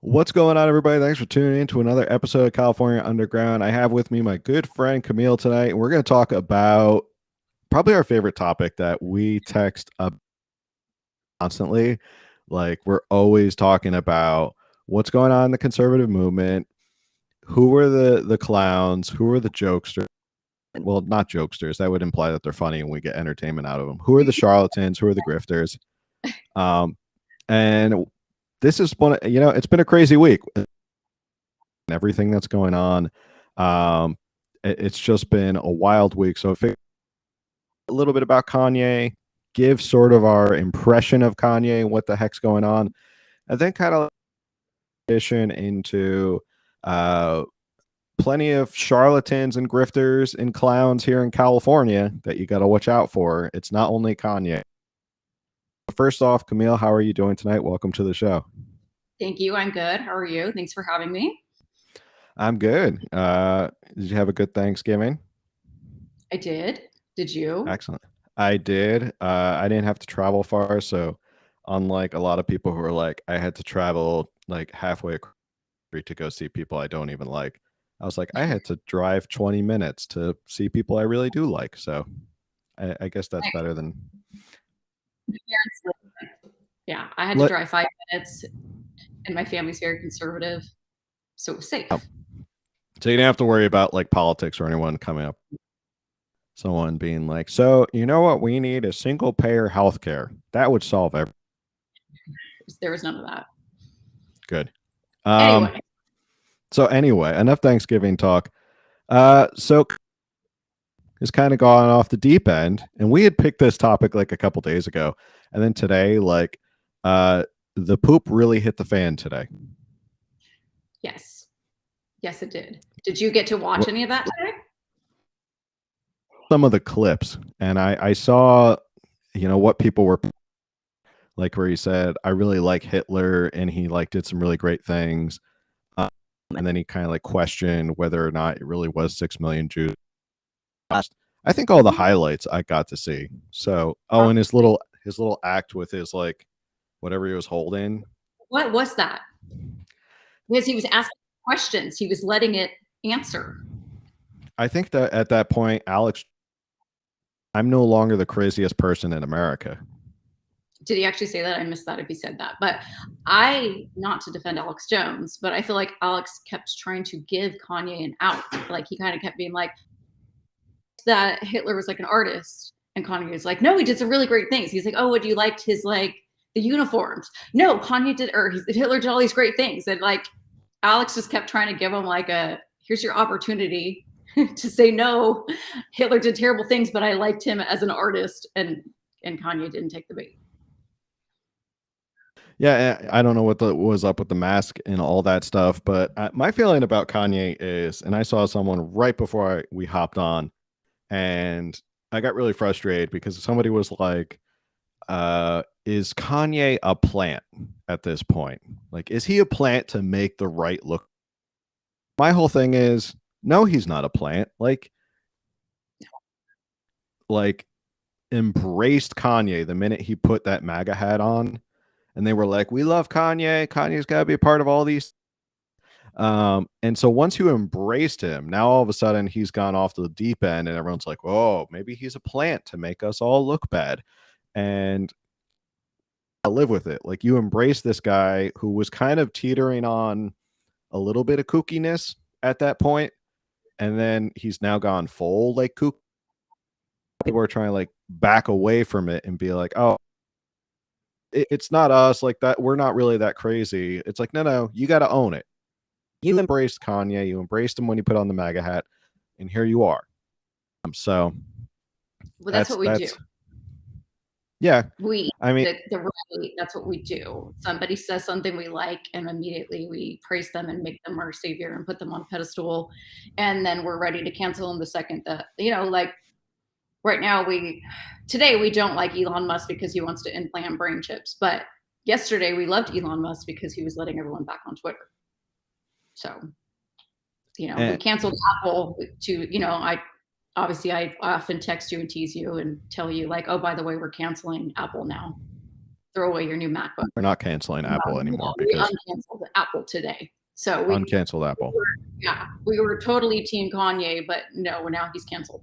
What's going on, everybody? Thanks for tuning in to another episode of California Underground. I have with me my good friend Camille tonight, and we're going to talk about probably our favorite topic that we text up constantly. Like, we're always talking about what's going on in the conservative movement, who are the clowns, who are the jokesters. Well, not jokesters. That would imply that they're funny and we get entertainment out of them. Who are the charlatans? Who are the grifters? Um, and this is it's been a crazy week. Everything that's going on. It's just been a wild week. So, a little bit about Kanye, give sort of our impression of Kanye and what the heck's going on, and then kind of transition into uh, plenty of charlatans and grifters and clowns here in California that you got to watch out for. It's not only Kanye. First off, Camille, how are you doing tonight? Welcome to the show. Thank you. I'm good. How are you? Thanks for having me. I'm good. Did you have a good Thanksgiving? I did. Did you? Excellent. I did. I didn't have to travel far, so unlike a lot of people who are like, I had to travel like halfway across the country to go see people I don't even like. I was like, I had to drive 20 minutes to see people I really do like. So I guess that's better than. Yeah, I had to Let, drive 5 minutes, and my family's very conservative, so it was safe. oh. So you didn't have to worry about like politics or anyone coming up. Someone being like, so you know what we need is single payer healthcare. That would solve everything. There was none of that. Good. Anyway. So anyway, enough Thanksgiving talk. So it's kind of gone off the deep end, and we had picked this topic like a couple days ago, and then today, like, the poop really hit the fan today. Yes, it did. Did you get to watch any of that today? Some of the clips, and I saw, what people were like, where he said, "I really like Hitler," and he like did some really great things. And then he kind of like questioned whether or not it really was 6 million Jews. I think all the highlights I got to see. So, and his little act with his like whatever he was holding. What was that? Because he was asking questions, he was letting it answer. I think that at that point, Alex, I'm no longer the craziest person in America. Did he actually say that? I missed that if he said that. But not to defend Alex Jones, but I feel like Alex kept trying to give Kanye an out. Like he kind of kept being like that Hitler was like an artist. And Kanye was like, no, he did some really great things. He's like, oh, would you liked his like the uniforms? No, Kanye did, or Hitler did all these great things. And like Alex just kept trying to give him like here's your opportunity to say no. Hitler did terrible things, but I liked him as an artist. And Kanye didn't take the bait. Yeah, I don't know what was up with the mask and all that stuff, but my feeling about Kanye is, and I saw someone right before we hopped on, and I got really frustrated because somebody was like, is Kanye a plant at this point? Like, is he a plant to make the right look? My whole thing is, no, he's not a plant. Like embraced Kanye the minute he put that MAGA hat on. And they were like, we love Kanye. Kanye's got to be a part of all these. And so once you embraced him, now all of a sudden he's gone off the deep end and everyone's like, oh, maybe he's a plant to make us all look bad. And I live with it. Like you embrace this guy who was kind of teetering on a little bit of kookiness at that point, and then he's now gone full like kook. People are trying to like back away from it and be like, oh, it's not us like that. We're not really that crazy. It's like, no, you got to own it. You embraced Kanye. You embraced him when you put on the MAGA hat, and here you are. So, well, that's what we do. Yeah, I mean, that's what we do. Somebody says something we like, and immediately we praise them and make them our savior and put them on a pedestal, and then we're ready to cancel them the second that like right now today we don't like Elon Musk because he wants to implant brain chips, but yesterday we loved Elon Musk because he was letting everyone back on Twitter. So, we canceled Apple to I often text you and tease you and tell you like, oh, by the way, we're canceling Apple now. throw away your new MacBook. We're not canceling Apple anymore We because uncanceled Apple today. So we uncanceled Apple. we were totally team Kanye, but no, now he's canceled.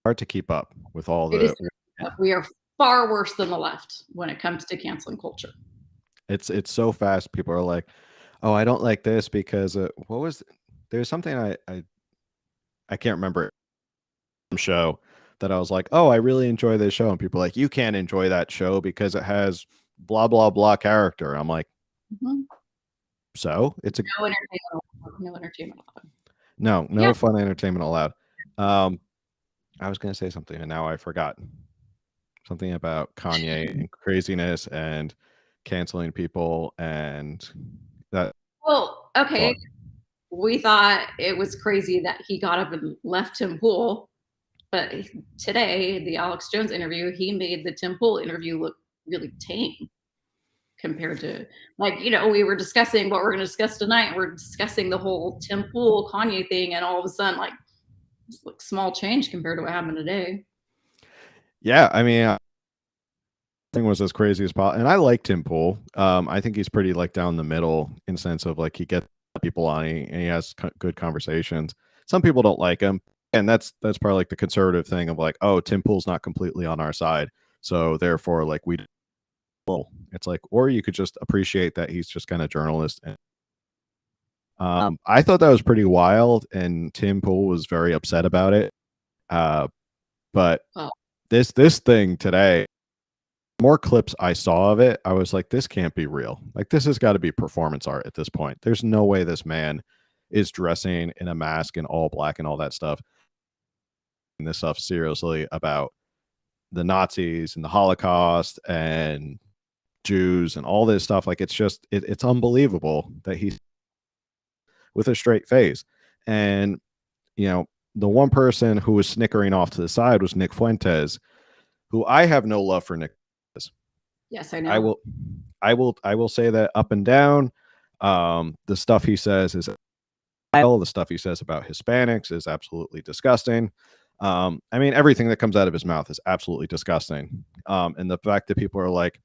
Hard to keep up with all It is. the. We are far worse than the left when it comes to canceling culture. It's so fast. People are like, "Oh, I don't like this because there's something I can't remember show that I was like, oh, I really enjoy this show," and people are like, you can't enjoy that show because it has blah blah blah character. I'm like, so it's a no entertainment, no entertainment allowed. no fun entertainment allowed. I was gonna say something and now I forgot. Something about Kanye and craziness and canceling people and that. Well, okay. We thought it was crazy that he got up and left Tim Pool, but today, the Alex Jones interview, he made the Tim Pool interview look really tame compared to, like, we were discussing what we're going to discuss tonight. We're discussing the whole Tim Pool Kanye thing, and all of a sudden, like, it's like small change compared to what happened today. Yeah, I mean, thing was as crazy as possible, and I like Tim Pool. I think he's pretty like down the middle in sense of like he gets people on, and he has good conversations. Some people don't like him, and that's probably like the conservative thing of like, oh, Tim Pool's not completely on our side, so therefore like we. It's like, or you could just appreciate that he's just kind of journalist. And I thought that was pretty wild, and Tim Pool was very upset about it. But this thing today, more clips I saw of it, I was like, this can't be real. Like, this has got to be performance art at this point. There's no way this man is dressing in a mask and all black and all that stuff. And this stuff seriously about the Nazis and the Holocaust and Jews and all this stuff. Like, it's just it's unbelievable that he's with a straight face. And the one person who was snickering off to the side was Nick Fuentes, who I have no love for. Nick Fuentes. Yes, I know. I will say that up and down. The stuff he says is the stuff he says about Hispanics is absolutely disgusting. I mean, everything that comes out of his mouth is absolutely disgusting. And the fact that people are like,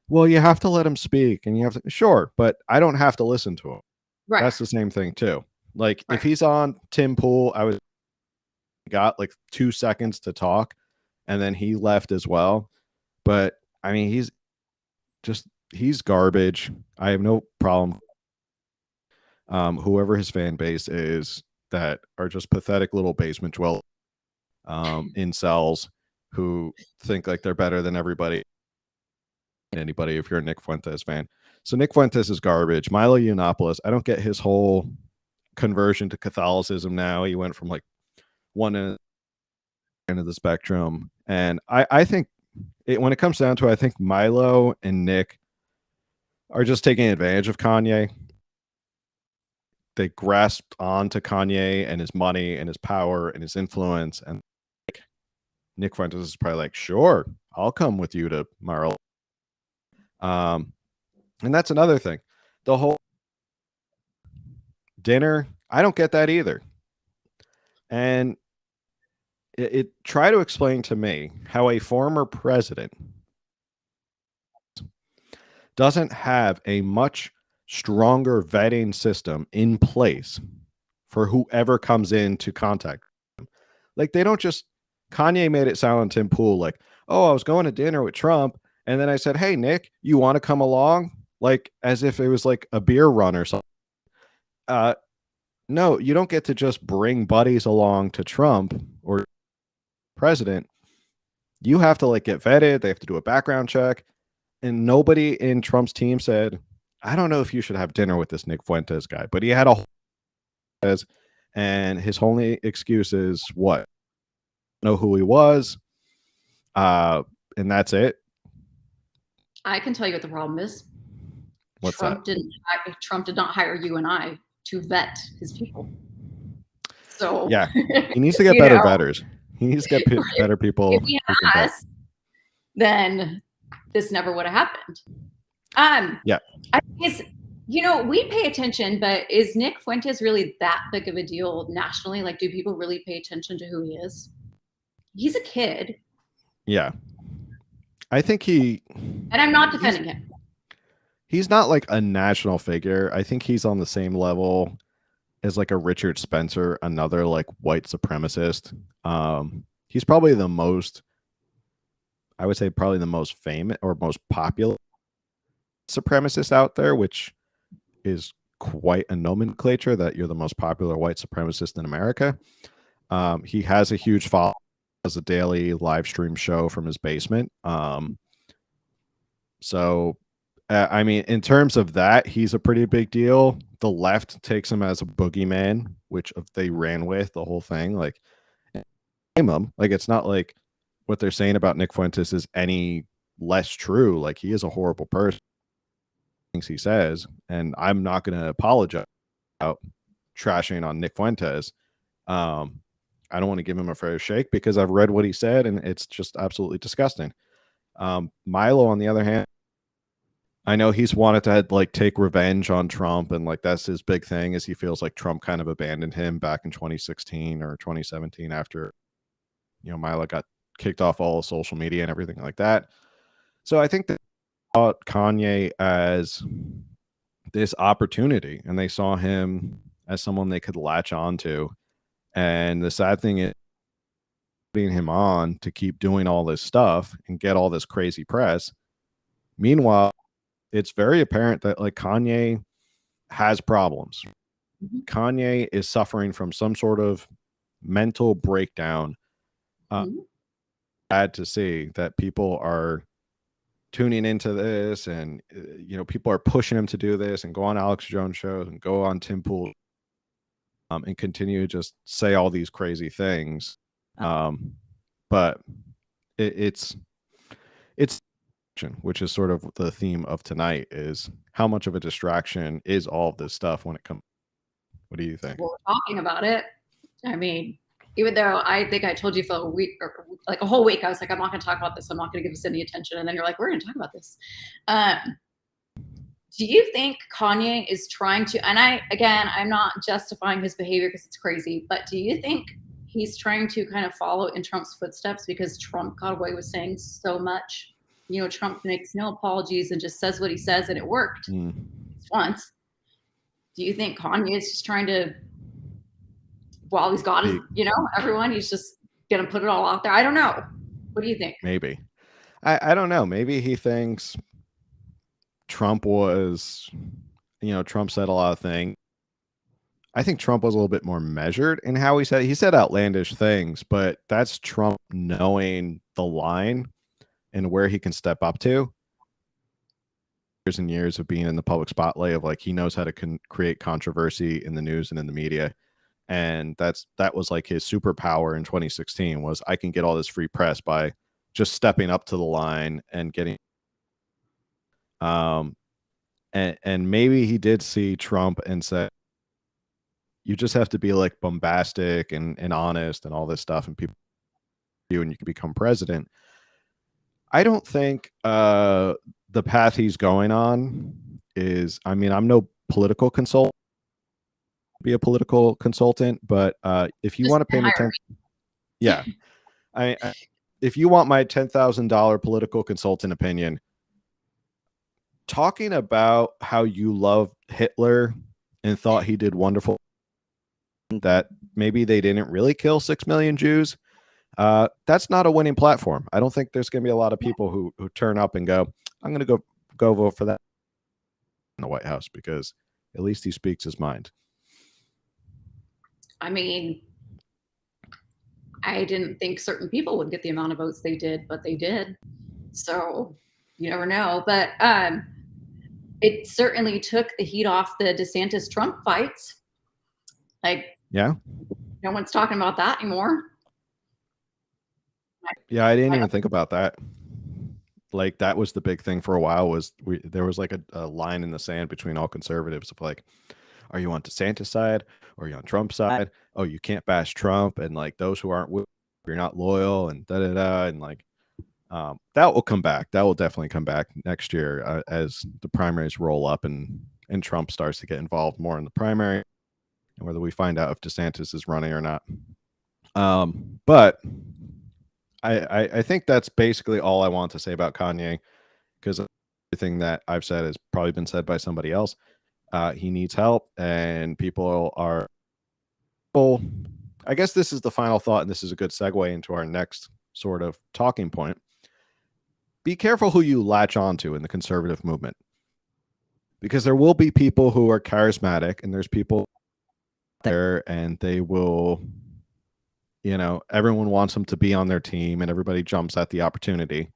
well, you have to let him speak, and you have to, sure, but I don't have to listen to him. Right. That's the same thing too. Like, if he's on Tim Pool, I got like 2 seconds to talk, and then he left as well. But I mean, he's garbage. I have no problem. Whoever his fan base is that are just pathetic little basement dwellers, incels who think like they're better than anybody if you're a Nick Fuentes fan. So Nick Fuentes is garbage. Milo Yiannopoulos, I don't get his whole conversion to Catholicism now. He went from like one end of the spectrum. And I think when it comes down to it, I think Milo and Nick are just taking advantage of Kanye. They grasped onto Kanye and his money and his power and his influence. And Nick Fuentes is probably like, sure, I'll come with you to Mar-a-Lago. And that's another thing. The whole dinner, I don't get that either. And it try to explain to me how a former president doesn't have a much stronger vetting system in place for whoever comes into contact. Like, they don't just, Kanye made it sound on Tim Pool like, oh, I was going to dinner with Trump, and then I said, hey, Nick, you want to come along? Like, as if it was like a beer run or something. No, you don't get to just bring buddies along to Trump or president. You have to like get vetted. They have to do a background check. And nobody in Trump's team said, I don't know if you should have dinner with this Nick Fuentes guy. But he had a whole, and his only excuse is what? Know who he was. And that's it. I can tell you what the problem is. What's Trump that? Trump did not hire you and I to vet his people. So yeah, he needs to get better vetters. He needs to get better people. If he has, then this never would have happened. Yeah. I guess, we pay attention, but is Nick Fuentes really that big of a deal nationally? Like, do people really pay attention to who he is? He's a kid. Yeah. I think And I'm not defending him. he's not like a national figure. I think he's on the same level as like a Richard Spencer, another like white supremacist. He's probably the most, I would say, probably the most famous or most popular supremacist out there, which is quite a nomenclature that you're the most popular white supremacist in America. He has a huge following, as a daily live stream show from his basement. So, I mean, in terms of that, he's a pretty big deal. The left takes him as a boogeyman, which they ran with the whole thing. Like, blame him. Like, it's not like what they're saying about Nick Fuentes is any less true. Like, he is a horrible person. Things he says, and I'm not going to apologize about trashing on Nick Fuentes. I don't want to give him a fair shake because I've read what he said, and it's just absolutely disgusting. Milo, on the other hand, I know he's wanted to like take revenge on Trump, and like that's his big thing is he feels like Trump kind of abandoned him back in 2016 or 2017 after Milo got kicked off all of social media and everything like that. So I think that saw Kanye as this opportunity, and they saw him as someone they could latch on to. And the sad thing is putting him on to keep doing all this stuff and get all this crazy press. Meanwhile, it's very apparent that like Kanye has problems. Mhm. Kanye is suffering from some sort of mental breakdown. Mhm. Sad to see that people are tuning into this, and people are pushing him to do this and go on Alex Jones shows and go on Tim Pool, and continue to just say all these crazy things. But it's which is sort of the theme of tonight, is how much of a distraction is all of this stuff when it comes. What do you think? We're talking about it. I mean, even though I think I told you for a week or like a whole week, I was like, I'm not going to talk about this. I'm not going to give this any attention. And then you're like, we're going to talk about this. Do you think Kanye is trying to, and I'm not justifying his behavior because it's crazy, but do you think he's trying to kind of follow in Trump's footsteps because Trump got away with saying so much? Trump makes no apologies and just says what he says, and it worked once. Do you think Kanye is just trying to, while he's got his, everyone, he's just going to put it all out there? I don't know. What do you think? Maybe. I don't know. Maybe he thinks Trump was, Trump said a lot of things. I think Trump was a little bit more measured in how he said outlandish things, but that's Trump knowing the line and where he can step up to. Years and years of being in the public spotlight, of like he knows how to create controversy in the news and in the media. And that was like his superpower in 2016, was I can get all this free press by just stepping up to the line and getting and maybe he did see Trump and said, you just have to be like bombastic and honest and all this stuff, and people and you can become president. I don't think the path he's going on is, I mean, I'm no political consultant, be a political consultant, but if you want to pay me yeah, if you want my $10,000 political consultant opinion, talking about how you love Hitler and thought he did wonderful, that maybe they didn't really kill 6 million Jews, that's not a winning platform. I don't think there's going to be a lot of people who turn up and go, I'm going to go vote for that in the White House, because at least he speaks his mind. I mean, I didn't think certain people would get the amount of votes they did, but they did. So you never know. But it certainly took the heat off the DeSantis-Trump fights. Like, yeah, no one's talking about that anymore. Yeah, I didn't even think about that. Like, that was the big thing for a while, was there was like a line in the sand between all conservatives of like, are you on DeSantis side or are you on Trump's side? Oh, you can't bash Trump, and like those who aren't with, you're not loyal, and and like that will come back. That will definitely come back next year as the primaries roll up and Trump starts to get involved more in the primary, and whether we find out if DeSantis is running or not. But I think that's basically all I want to say about Kanye, because everything that I've said has probably been said by somebody else. He needs help, and people are. Well, I guess this is the final thought, and this is a good segue into our next sort of talking point. Be careful who you latch onto in the conservative movement, because there will be people who are charismatic, and there's people there, and they will, everyone wants them to be on their team, and everybody jumps at the opportunity.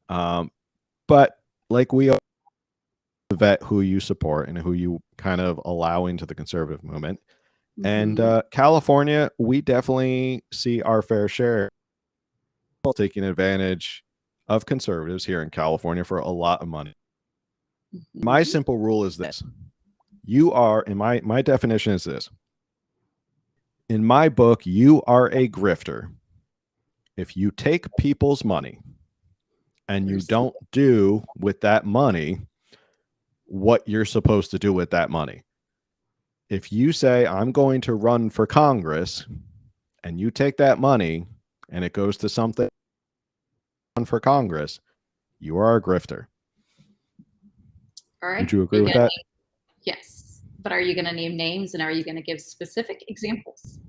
But like we vet who you support and who you kind of allow into the conservative movement. And California, we definitely see our fair share taking advantage of conservatives here in California for a lot of money. My simple rule is this. You are, in my definition is this. In my book, you are a grifter if you take people's money and you don't do with that money what you're supposed to do with that money. If you say, I'm going to run for Congress, and you take that money and it goes to something for Congress, you are a grifter. All right. Would you agree with that? Yes. But are you going to name names, and are you going to give specific examples?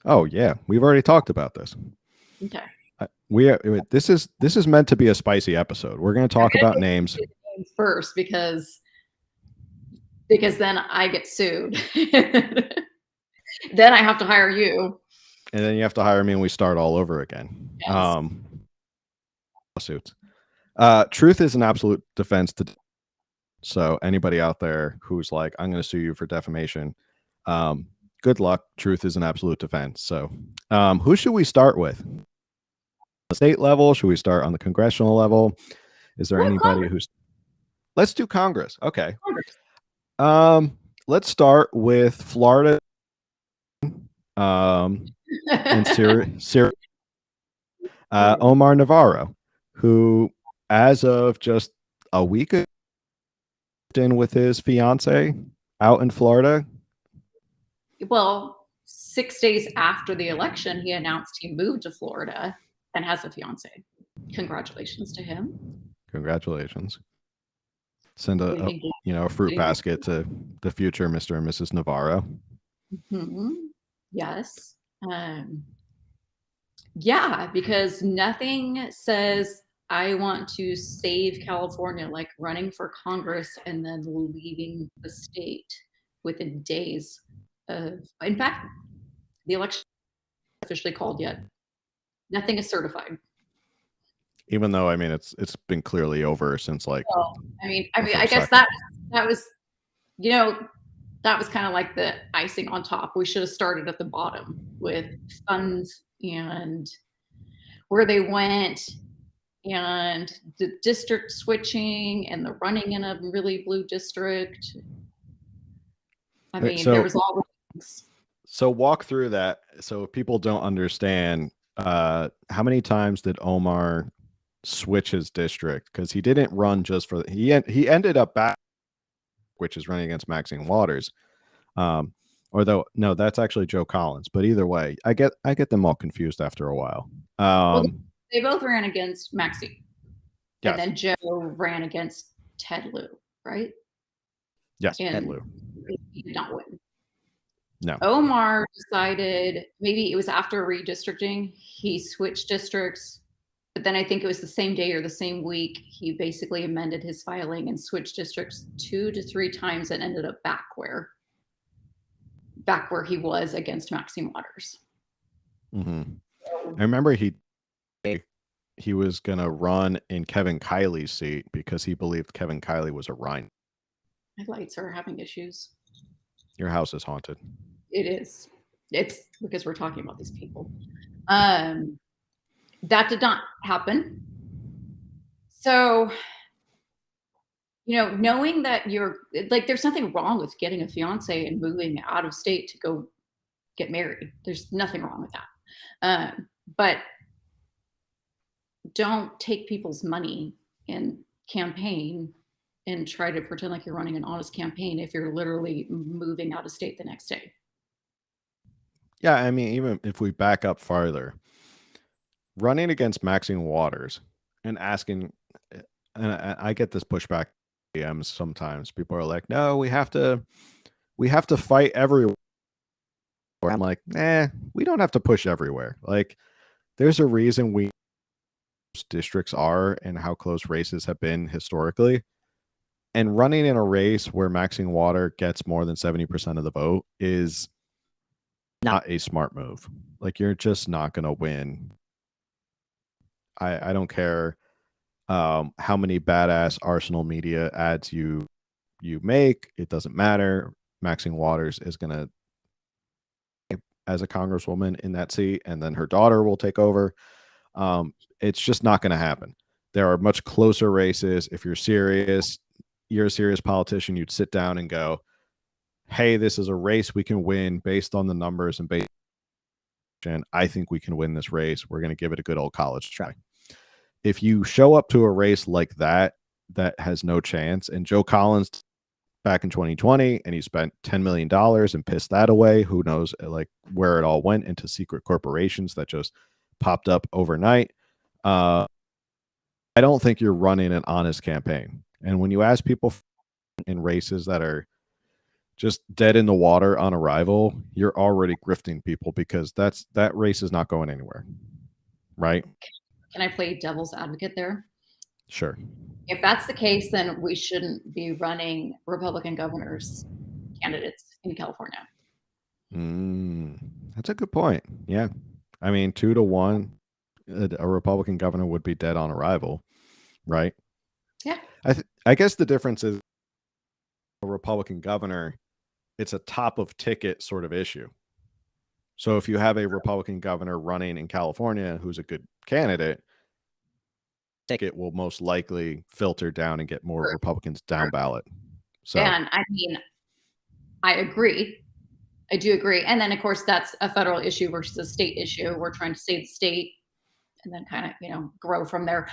Oh, yeah. We've already talked about this. Okay. This is meant to be a spicy episode. We're going to talk about names first, because then I get sued. Then I have to hire you. And then you have to hire me, and we start all over again. Yes. Lawsuits. Truth is an absolute defense to. So anybody out there who's like, I'm going to sue you for defamation, good luck. Truth is an absolute defense. So who should we start with? The state level? Should we start on the congressional level? Is there anybody who's... Let's do Congress. Okay. Let's start with Florida and Omar Navarro, who, as of just a week ago, in with his fiance out in Florida. Well, 6 days after the election, he announced he moved to Florida and has a fiance. Congratulations to him. Congratulations. Send a fruit basket to the future Mr. and Mrs. Navarro. Yes. Yeah, because nothing says I want to save California like running for Congress and then leaving the state within days of, in fact, the election isn't officially called yet. Nothing is certified. Even though, I mean, it's been clearly over since like. Well, I guess that was, that was kind of like the icing on top. We should have started at the bottom with funds and where they went and the district switching and the running in a really blue district. I mean, there was all the things. So walk through that. So if people don't understand, how many times did Omar switch his district? Because he didn't run just for he ended up back, which is running against Maxine Waters. Although no, that's actually Joe Collins. But either way, I get them all confused after a while. Well, they both ran against Maxine. Yes. And then Joe ran against Ted Lieu, right? Yes, and Ted Lieu. He did not win. No. Omar decided, maybe it was after redistricting, he switched districts. But then I think it was the same day or the same week, he basically amended his filing and switched districts 2 to 3 times and ended up back where he was against Maxine Waters. I remember he was going to run in Kevin Kiley's seat because he believed Kevin Kiley was a rhino. My lights are having issues. Your house is haunted. It is. It's because we're talking about these people. That did not happen. So, knowing that you're like, there's nothing wrong with getting a fiance and moving out of state to go get married. There's nothing wrong with that. But don't take people's money and campaign and try to pretend like you're running an honest campaign if you're literally moving out of state the next day. Yeah, I mean, even if we back up farther, running against Maxine Waters and asking, and I get this pushback DMs sometimes. People are like, "No, we have to fight everywhere." I'm like, we don't have to push everywhere. Like, there's a reason we districts are and how close races have been historically. And running in a race where Maxine Water gets more than 70% of the vote is not a smart move. Like, you're just not going to win. I don't care how many badass Arsenal media ads you make. It doesn't matter. Maxine Waters is going to as a congresswoman in that seat, and then her daughter will take over. It's just not going to happen. There are much closer races. If you're serious, you're a serious politician, you'd sit down and go, hey, this is a race we can win based on the numbers and based. I think we can win this race. We're going to give it a good old college try. If you show up to a race like that, that has no chance, and Joe Collins back in 2020 and he spent $10 million and pissed that away, who knows like where it all went into secret corporations that just popped up overnight. I don't think you're running an honest campaign. And when you ask people in races that are just dead in the water on arrival, you're already grifting people, because that race is not going anywhere, right? Can I play devil's advocate there? Sure. If that's the case, then we shouldn't be running Republican governors candidates in California. That's a good point. Yeah. I mean, 2-1, a Republican governor would be dead on arrival, right? Yeah. I guess the difference is a Republican governor, it's a top of ticket sort of issue. So if you have a Republican governor running in California who's a good candidate, ticket will most likely filter down and get more Republicans down ballot. So, and I mean, I agree. I do agree. And then, of course, that's a federal issue versus a state issue. We're trying to save the state and then kind of, grow from there.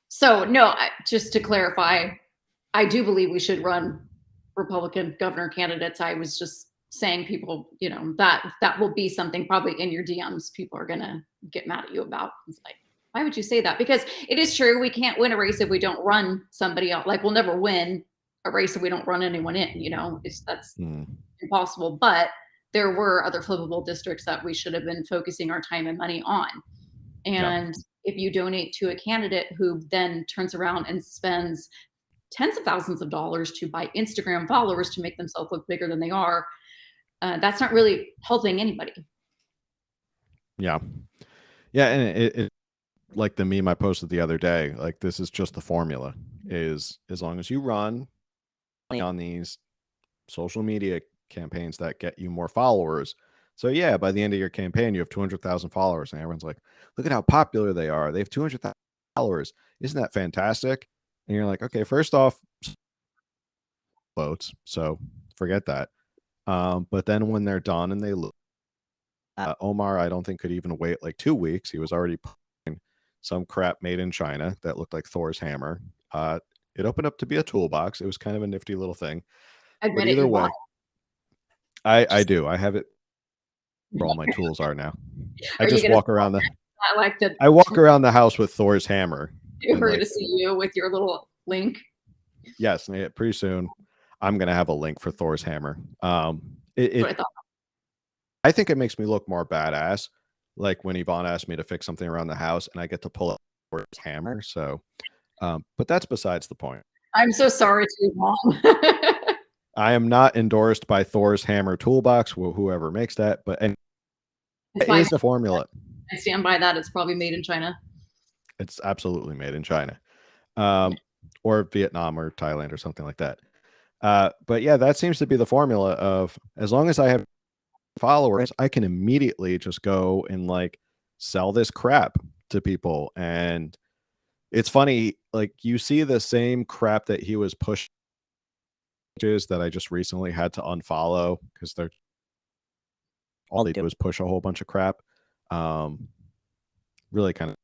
So, no, just to clarify, I do believe we should run Republican governor candidates. I was just saying people, that will be something probably in your DMs people are going to get mad at you about. It's like, why would you say that? Because it is true. We can't win a race if we don't run somebody else. Like, we'll never win a race if we don't run anyone in, that's impossible. But there were other flippable districts that we should have been focusing our time and money on. And if you donate to a candidate who then turns around and spends tens of thousands of dollars to buy Instagram followers to make themselves look bigger than they are, that's not really helping anybody. Yeah. And it like the meme I posted the other day, like, this is just the formula, is as long as you run on these social media campaigns that get you more followers. So yeah, by the end of your campaign, you have 200,000 followers, and everyone's like, look at how popular they are. They have 200,000 followers. Isn't that fantastic? And you're like, okay, first off, votes, so forget that. But then when they're done and they look, Omar, I don't think could even wait like 2 weeks. He was already putting some crap made in China that looked like Thor's hammer. It opened up to be a toolbox. It was kind of a nifty little thing. But either way, I do. I have it where all my tools are now. I just walk around I walk around the house with Thor's hammer. We're going to see you with your little link. Yes, pretty soon I'm going to have a link for Thor's hammer. I think it makes me look more badass, like when Yvonne asked me to fix something around the house and I get to pull up Thor's hammer. So, but that's besides the point. I'm so sorry to Yvonne. I am not endorsed by Thor's hammer toolbox, whoever makes that, but it is a formula. I stand by that. It's probably made in China. It's absolutely made in China, or Vietnam or Thailand or something like that. But yeah, that seems to be the formula of, as long as I have followers, I can immediately just go and like sell this crap to people. And it's funny, like, you see the same crap that he was pushing that I just recently had to unfollow, because they're all they do is push a whole bunch of crap. Really kind of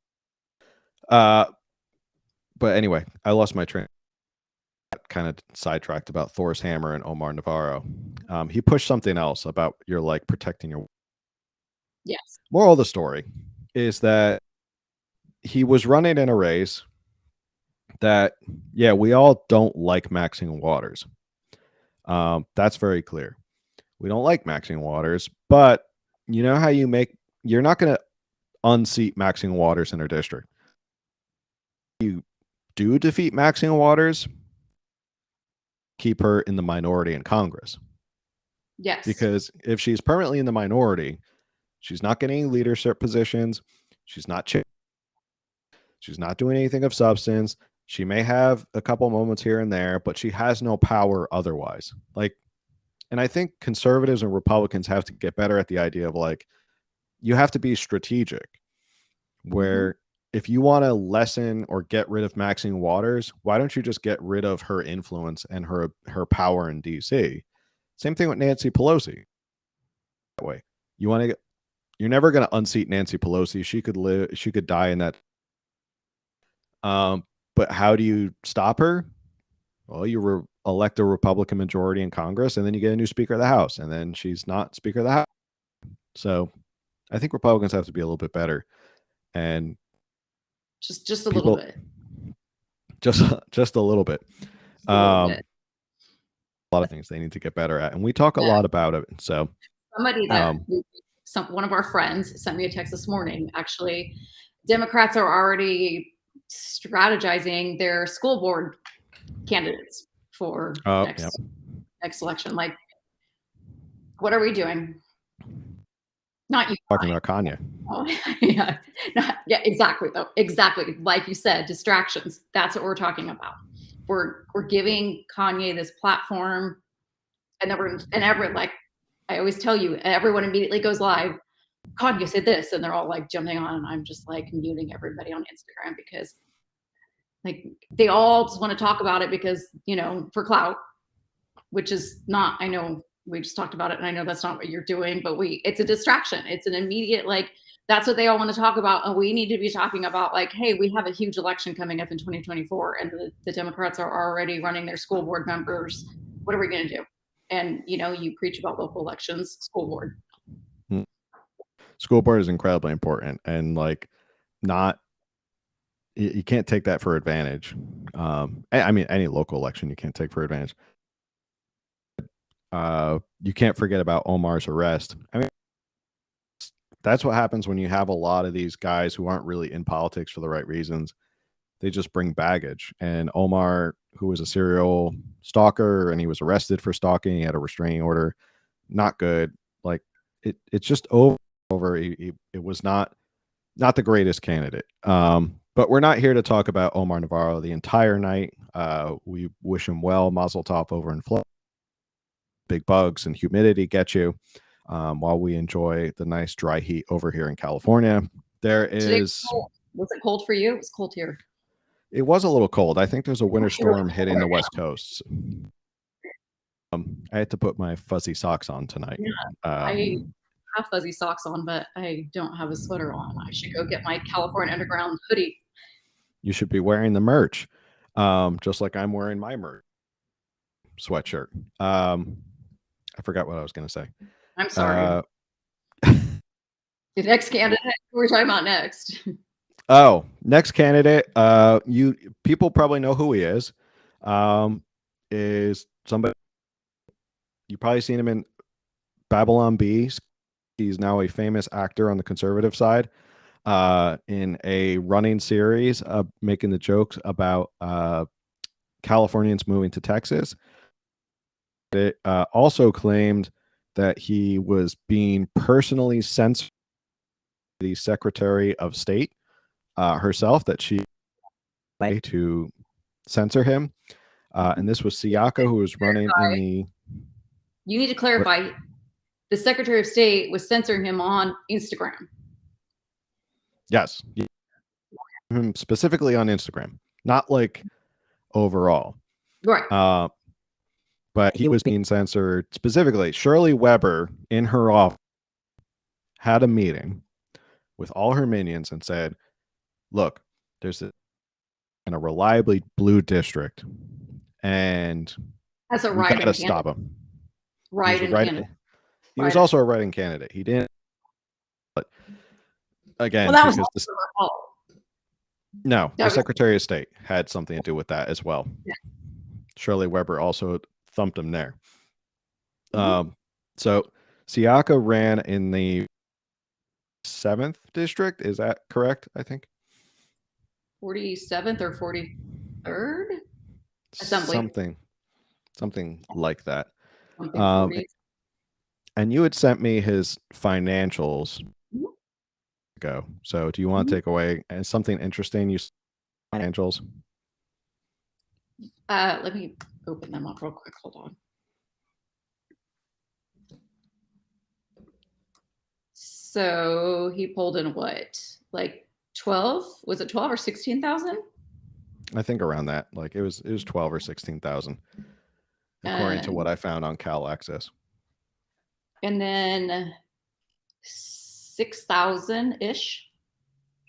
but anyway, I lost my train, kind of sidetracked about Thor's hammer and Omar Navarro. He pushed something else about you're like protecting your yes. Moral of the story, is that he was running in a race that, yeah, we all don't like Maxine Waters. That's very clear. We don't like Maxine Waters, but you know how you're not going to unseat Maxine Waters in her district. You do defeat Maxine Waters, keep her in the minority in Congress. Yes. Because if she's permanently in the minority, she's not getting any leadership positions. She's not doing anything of substance. She may have a couple moments here and there, but she has no power otherwise. And I think conservatives and Republicans have to get better at the idea of you have to be strategic. Where if you want to lessen or get rid of Maxine Waters, why don't you just get rid of her influence and her power in DC? Same thing with Nancy Pelosi. That way, you're never going to unseat Nancy Pelosi. She could die in that. But how do you stop her? Well, you elect a Republican majority in Congress, and then you get a new Speaker of the House, and then she's not Speaker of the House. So I think Republicans have to be a little bit better. And just a little bit. Just a little bit. A lot of things they need to get better at, and we talk a lot about it. So somebody that one of our friends sent me a text this morning. Actually, Democrats are already strategizing their school board candidates for next election. Like, what are we doing? Not you talking about Kanye. Oh, yeah, exactly. Though, exactly, like you said, distractions. That's what we're talking about. We're giving Kanye this platform, and everyone, like I always tell you, everyone immediately goes live. Kanye said this, and they're all like jumping on, and I'm just like muting everybody on Instagram because like they all just want to talk about it because for clout, which is not. I know we just talked about it, and I know that's not what you're doing, but it's a distraction. It's an immediate that's what they all want to talk about, and we need to be talking about hey, we have a huge election coming up in 2024, and the Democrats are already running their school board members. What are we going to do? And you preach about local elections, school board. School board is incredibly important, and you can't take that for advantage. I mean, any local election you can't take for advantage. You can't forget about Omar's arrest. I mean, that's what happens when you have a lot of these guys who aren't really in politics for the right reasons. They just bring baggage. And Omar, who was a serial stalker, and he was arrested for stalking, he had a restraining order. Not good. It's just over. It was not the greatest candidate. But we're not here to talk about Omar Navarro the entire night. We wish him well. Mazel tov over in Florida. Big bugs and humidity get you, while we enjoy the nice dry heat over here in California. Was it cold for you? It was cold here. It was a little cold. I think there's a winter storm hitting the West Coast. I had to put my fuzzy socks on tonight. Yeah, I have fuzzy socks on, but I don't have a sweater on. I should go get my California Underground hoodie. You should be wearing the merch, just like I'm wearing my merch sweatshirt. I forgot what I was going to say. I'm sorry. The next candidate, we're talking about next. Oh, next candidate. People probably know who he is. Is somebody you probably seen him in Babylon Bee. He's now a famous actor on the conservative side, in a running series, making the jokes about Californians moving to Texas. It also claimed that he was being personally censored by the Secretary of State herself, that she to censor him. And this was Siaka, who was running in the... You need to clarify. The Secretary of State was censoring him on Instagram. Yes. Specifically on Instagram. Not overall. Right. But he was being censored specifically. Shirley Weber, in her office, had a meeting with all her minions and said, look, there's a reliably blue district, and that's a we got to stop him. Write-in candidate. He was also a write-in candidate. He didn't. But Well, again that was because also her fault. no, That the was, Secretary of State had something to do with that as well. yeah. Shirley Weber also thumped him there. Mhm. So Siaka ran in the 7th district. Is that correct? I think 47th or 43rd assembly, something like that. something Um, 40. and you had sent me his financials Mhm. ago. So do you want to Mhm. take away and something interesting? You financials. Let me open them up real quick. Hold on. So he pulled in what, like 12? Was it 12 or 16,000? I think around that. Like it was 12 or 16,000 according to what And I found on Cal Access. and then 6,000 ish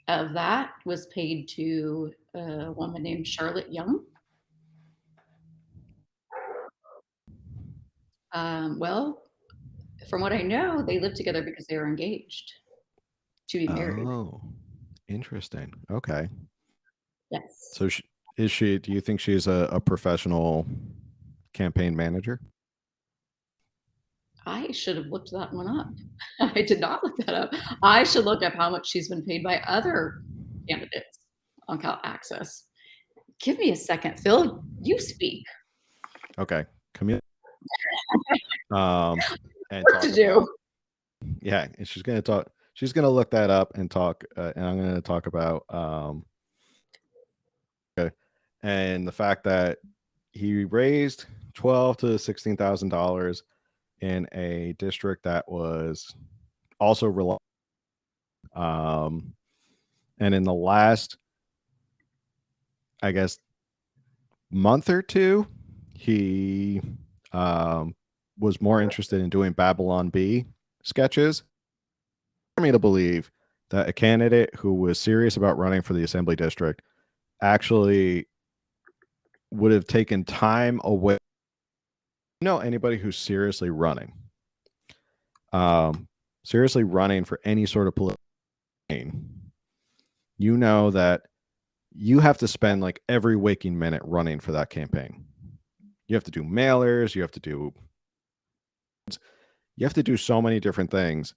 of that was paid to a woman named Charlotte Young. Well, from what I know, they lived together because they were engaged to be married. Oh, interesting. Okay. Yes. So is she, do you think she's a professional campaign manager? I should have looked that one up. I did not look that up. I should look up how much she's been paid by other candidates on Cal Access. Give me a second, Phil. You speak. Okay. Camille. And What talk to do? about, yeah, and she's going to look that up and talk, and I'm going to talk about, okay, and the fact that he raised 12 to $16,000 in a district that was also reliant. And in the last, I guess, month or two, he was more interested in doing Babylon B sketches. For me to believe that a candidate who was serious about running for the assembly district actually would have taken time away. Anybody who's seriously running for any sort of political gain, you know that you have to spend like every waking minute running for that campaign. You have to do mailers, you have to do so many different things.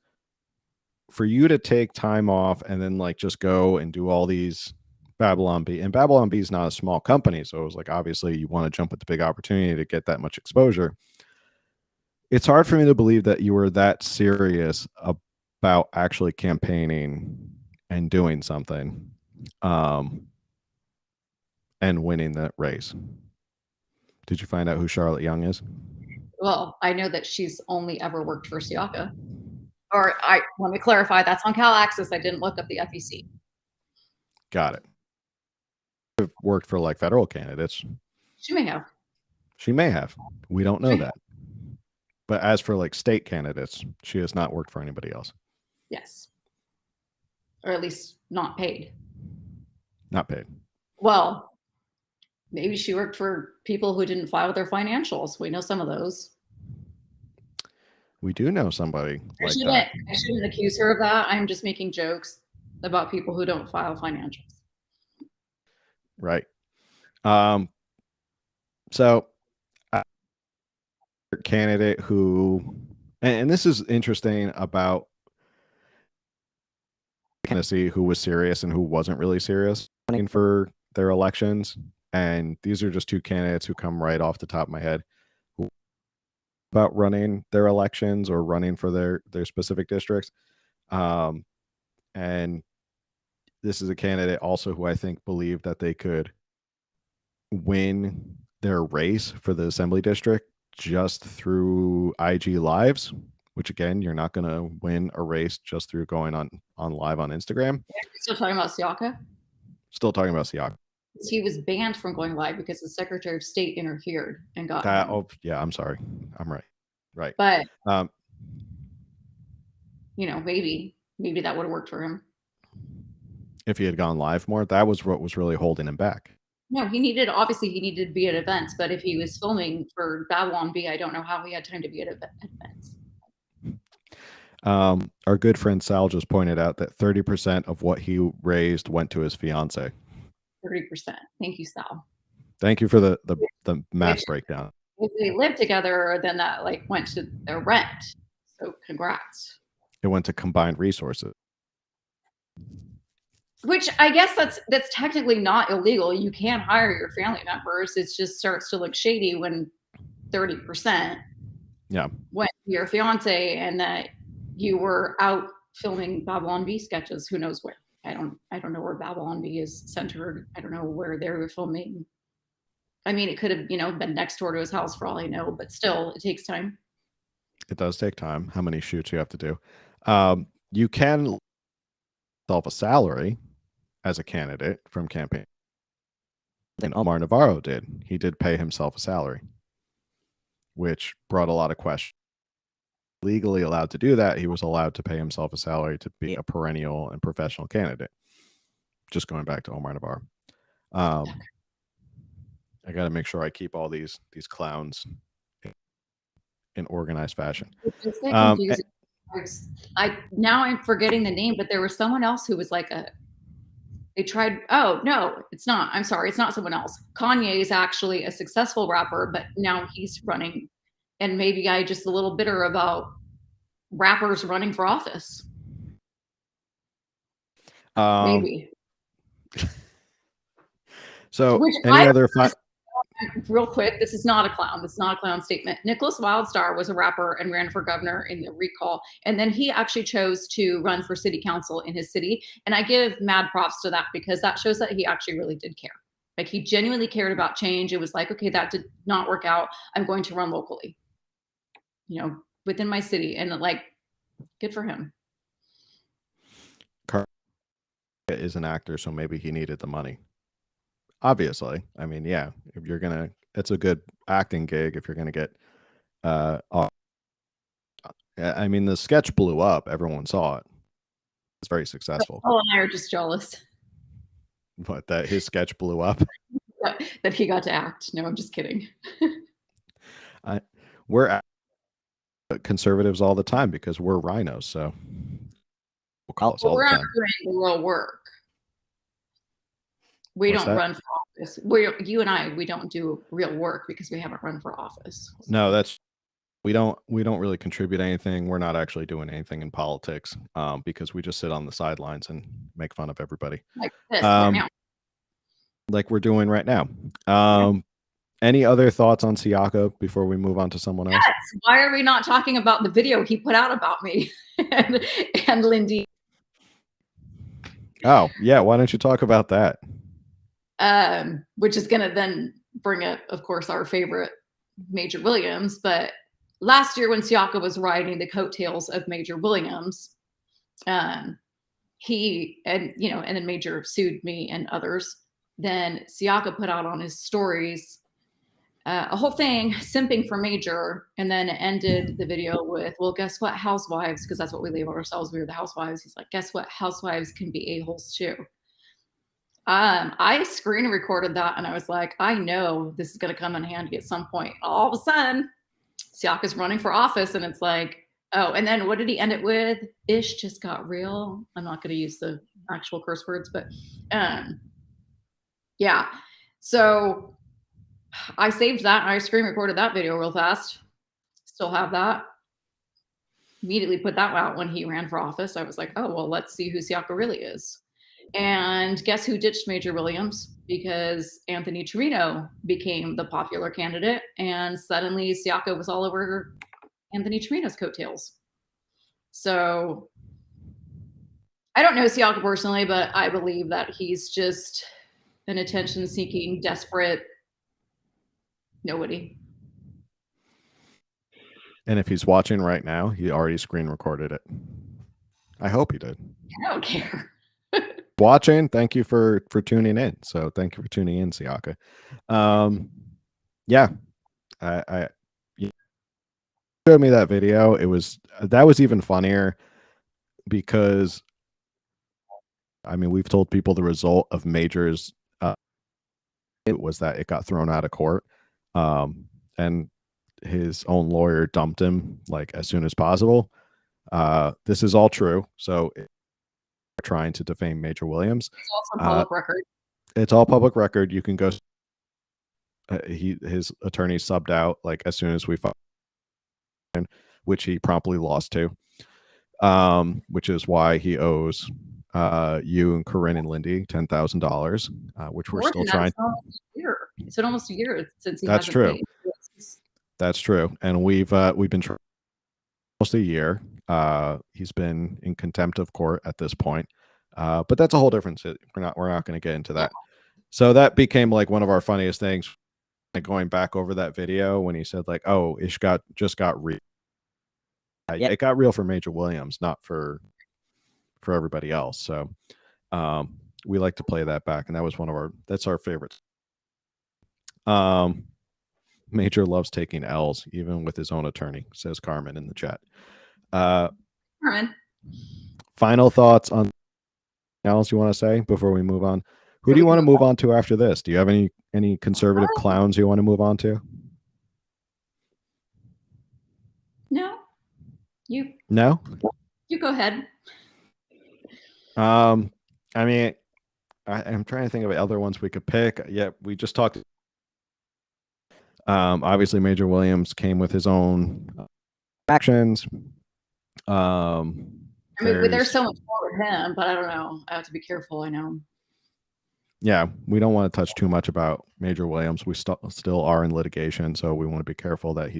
For you to take time off and then like just go and do all these Babylon B, and Babylon B is not a small company, so it was like obviously you want to jump at the big opportunity to get that much exposure. It's hard for me to believe that you were that serious about actually campaigning and doing something, and winning that race. Did you find out who Charlotte Young is? Well, I know that she's only ever worked for Siaka. Or let me clarify, that's on Cal Access. I didn't look up the FEC. Got it. Worked for like federal candidates. She may have. She may have. We don't know that. But as for like state candidates, she has not worked for anybody else. Yes. Or at least not paid. Not paid. Well, maybe she worked for people who didn't file their financials. We know some of those. We do know somebody like that. I shouldn't accuse her of that. I'm just making jokes about people who don't file financials. Right. So candidate who, and this is interesting about Tennessee, who was serious and who wasn't really serious for their elections. And these are just two candidates who come right off the top of my head about running their elections or running for their specific districts. And this is a candidate also who I think believed that they could win their race for the assembly district just through IG lives, which again, you're not going to win a race just through going on live on Instagram. Still talking about Siaka? Still talking about Siaka. He was banned from going live because the Secretary of State interfered and got That, him. oh yeah, I'm sorry. I'm right. But maybe that would have worked for him. If he had gone live more, that was what was really holding him back. No, he needed to be at events, but if he was filming for Babylon B, I don't know how he had time to be at events. Our good friend Sal just pointed out that 30% of what he raised went to his fiance. 30%. Thank you, Sal. Thank you for the math Which, breakdown. if they live together, then that like went to their rent. So congrats. It went to combined resources. Which I guess that's technically not illegal. You can hire your family members. It just starts to look shady when 30% went to your fiance and that you were out filming Babylon Bee sketches. Who knows where? I don't know where Babylon Bee is centered. I don't know where they were filming. I mean, it could have, been next door to his house for all I know, but still, it takes time. It does take time. How many shoots you have to do? You can self a salary as a candidate from campaign. And Omar Navarro did. He did pay himself a salary, which brought a lot of questions. Legally allowed to do that, he was allowed to pay himself a salary to be a perennial and professional candidate. Just going back to Omar Navarro. I got to make sure I keep all these clowns in organized fashion. Now I'm forgetting the name, but there was someone else who was like they tried. Oh no, it's not. I'm sorry, it's not someone else. Kanye is actually a successful rapper, but now he's running. And maybe I just a little bitter about rappers running for office. Maybe. So any other real quick, this is not a clown. This is not a clown statement. Nicholas Wildstar was a rapper and ran for governor in the recall. And then he actually chose to run for city council in his city. And I give mad props to that because that shows that he actually really did care. Like he genuinely cared about change. It was like, okay, that did not work out. I'm going to run locally, within my city. And like, good for him. Is an actor, so maybe he needed the money. Obviously, I mean, yeah, if you're gonna, it's a good acting gig if you're gonna get. I mean, the sketch blew up. Everyone saw it. It's very successful. Oh, and I are just jealous. But that his sketch blew up. That he got to act. No, I'm just kidding. We're conservatives all the time because we're rhinos, so we'll call us all the time. We're doing real work. We don't run for office. You and I, we don't do real work because we haven't run for office. No, we don't really contribute anything. We're not actually doing anything in politics because we just sit on the sidelines and make fun of everybody. Like this right now. Like we're doing right now. Any other thoughts on Siaka before we move on to someone else? Yes. Why are we not talking about the video he put out about me and Lindy? Oh, yeah. Why don't you talk about that? Which is going to then bring up, of course, our favorite Major Williams. But last year when Siaka was riding the coattails of Major Williams, he and then Major sued me and others. Then Siaka put out on his stories a whole thing simping for Major, and then ended the video with, well, guess what, housewives, because that's what we label ourselves. We were the housewives. He's like, guess what, housewives can be a-holes too. I screen recorded that and I was like, I know this is going to come in handy at some point. All of a sudden, Siaka's running for office and it's like, oh, and then what did he end it with? Ish just got real. I'm not going to use the actual curse words, but yeah. So I saved that and I screen recorded that video real fast. Still have that. Immediately put that out when he ran for office. I was like, oh, well, let's see who Siaka really is. And guess who ditched Major Williams? Because Anthony Torino became the popular candidate, and suddenly Siaka was all over Anthony Torino's coattails. So I don't know Siaka personally, but I believe that he's just an attention-seeking, desperate nobody. And if he's watching right now, he already screen recorded it. I hope he did. I don't care. Watching, thank you for tuning in. So thank you for tuning in, Siaka. Yeah, I you showed me that video. That was even funnier because I mean, we've told people the result of Major's it was that it got thrown out of court, and his own lawyer dumped him like as soon as possible. This is all true. So trying to defame Major Williams. It's also Uh, public record. it's all public record. You can go. His attorney subbed out like as soon as we filed, which he promptly lost to. Which is why he owes you and Corinne and Lindy $10,000, which we're More still than that, trying. it's almost a year. It's been almost a year since he That's hasn't true. paid. That's true, and we've been trying almost a year. He's been in contempt of court at this point, but that's a whole different. We're not going to get into that. So that became like one of our funniest things. Like going back over that video when he said like, "Oh, just got real." Yep. It got real for Major Williams, not for everybody else. So we like to play that back, and that was that's our favorites. Major loves taking L's, even with his own attorney, says Carmen in the chat. Carmen, Final thoughts on else you want to say before we move on? Who do you want to move on to after this? Do you have any conservative clowns you want to move on to? no, you go ahead. I mean, I'm trying to think of other ones we could pick. Yeah, we just talked. Obviously, Major Williams came with his own actions. I mean, there's so much more with him, but I don't know. I have to be careful. I know. Yeah, we don't want to touch too much about Major Williams. We still are in litigation, so we want to be careful that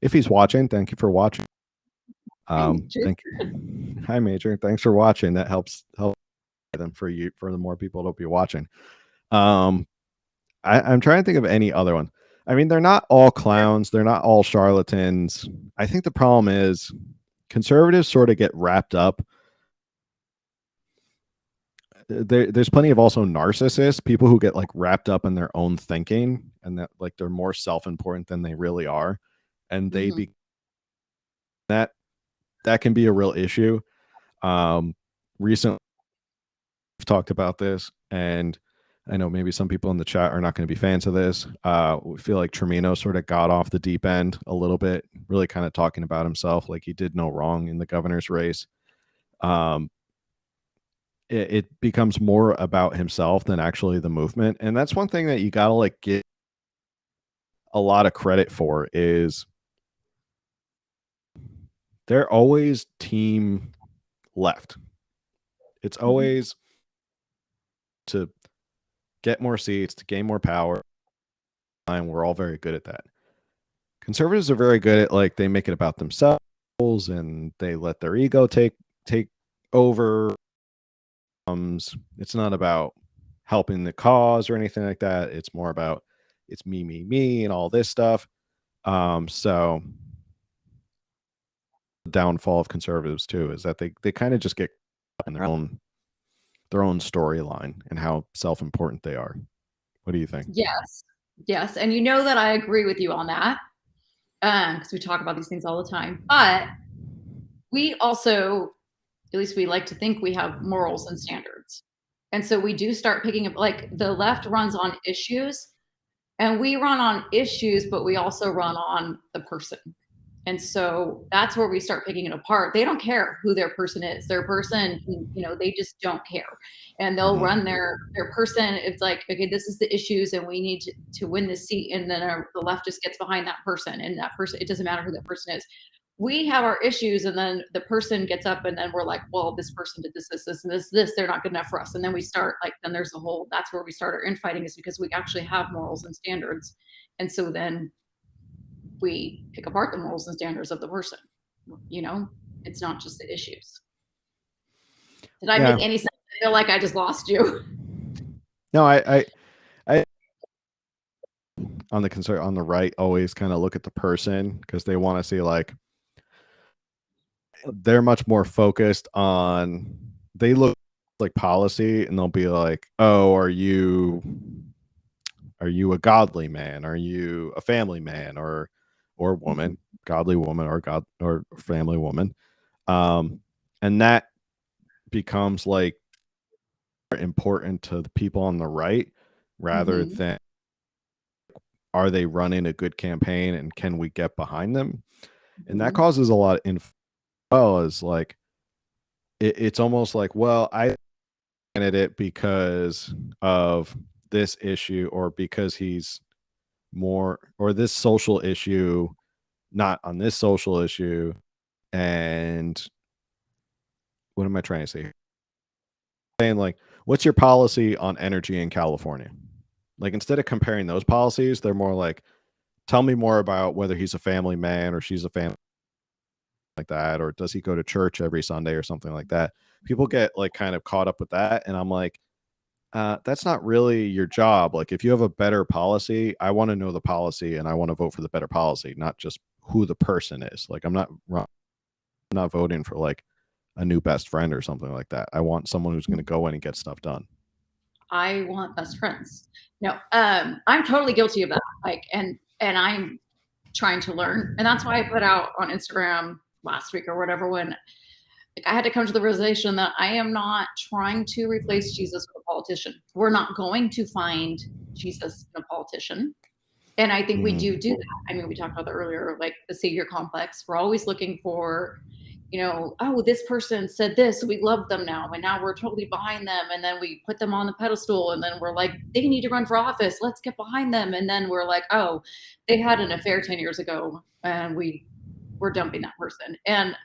if he's watching. Thank you for watching. Thank you. Hi, Major. Thanks for watching. That helps them for the more people to be watching. I'm trying to think of any other one. I mean, they're not all clowns. They're not all charlatans. I think the problem is conservatives sort of get wrapped up. There's plenty of also narcissists, people who get like wrapped up in their own thinking and that like they're more self-important than they really are. And they be that can be a real issue. Recently I've talked about this, and I know maybe some people in the chat are not going to be fans of this. We feel like Tremino sort of got off the deep end a little bit, really kind of talking about himself like he did no wrong in the governor's race. It becomes more about himself than actually the movement. And that's one thing that you got to like get a lot of credit for is they're always team left. It's always to get more seats, to gain more power. And we're all very good at that. Conservatives are very good at like they make it about themselves and they let their ego take over. It's not about helping the cause or anything like that. It's more about it's me and all this stuff. So the downfall of conservatives too is that they kind of just get in their own storyline and how self-important they are. What do you think? Yes, and you know that I agree with you on that because we talk about these things all the time. But we also, at least we like to think we have morals and standards. And so we do start picking up, like the left runs on issues and we run on issues, but we also run on the person. And so that's where we start picking it apart. They don't care who their person is. Their person, they just don't care. And they'll run their person. It's like, okay, this is the issues and we need to win this seat. And then the left just gets behind that person, and that person, it doesn't matter who that person is. We have our issues, and then the person gets up and then we're like, well, this person did this, and this, they're not good enough for us. And then we start then there's that's where we start our infighting, is because we actually have morals and standards. And so then we pick apart the morals and standards of the person. It's not just the issues. Did I make any sense? I feel like I just lost you. No, I on the right always kind of look at the person because they want to see like they're much more focused on, they look like policy and they'll be like, oh, are you a godly man? Are you a family man or woman, godly woman or family woman? And that becomes like important to the people on the right rather than are they running a good campaign and can we get behind them? And that causes a lot of well as like it's almost like, well, I ended it because of this issue or because he's more or this social issue, not on this social issue. And what am I trying to say? Saying like, what's your policy on energy in California? Like instead of comparing those policies, they're more like, tell me more about whether he's a family man or she's a family like that, or does he go to church every Sunday or something like that. People get like kind of caught up with that. And I'm like, that's not really your job. Like if you have a better policy, I want to know the policy and I want to vote for the better policy, not just who the person is. Like I'm not voting for like a new best friend or something like that. I want someone who's going to go in and get stuff done. I want best friends. No, I'm totally guilty of that. Like, and I'm trying to learn, and that's why I put out on Instagram last week or whatever when like, I had to come to the realization that I am not trying to replace Jesus with a politician. We're not going to find Jesus in a politician. And I think we do that. I mean, we talked about that earlier, like the savior complex. We're always looking for, oh, this person said this, so we love them now, and now we're totally behind them. And then we put them on the pedestal, and then we're like, they need to run for office. Let's get behind them. And then we're like, oh, they had an affair 10 years ago, and we're dumping that person. And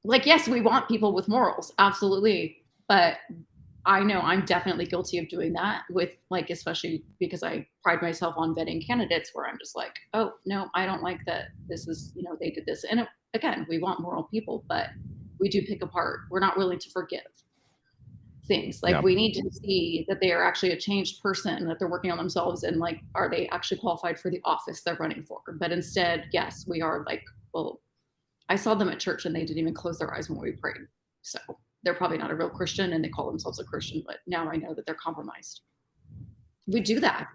like, yes, we want people with morals, absolutely, but I know I'm definitely guilty of doing that with like, especially because I pride myself on vetting candidates where I'm just like, oh, no, I don't like that. This is, they did this. And again, we want moral people, but we do pick apart. We're not willing to forgive things. Like we need to see that they are actually a changed person, that they're working on themselves, and like, are they actually qualified for the office they're running for? But instead, yes, we are like, well, I saw them at church and they didn't even close their eyes when we prayed. So they're probably not a real Christian and they call themselves a Christian, but now I know that they're compromised. We do that.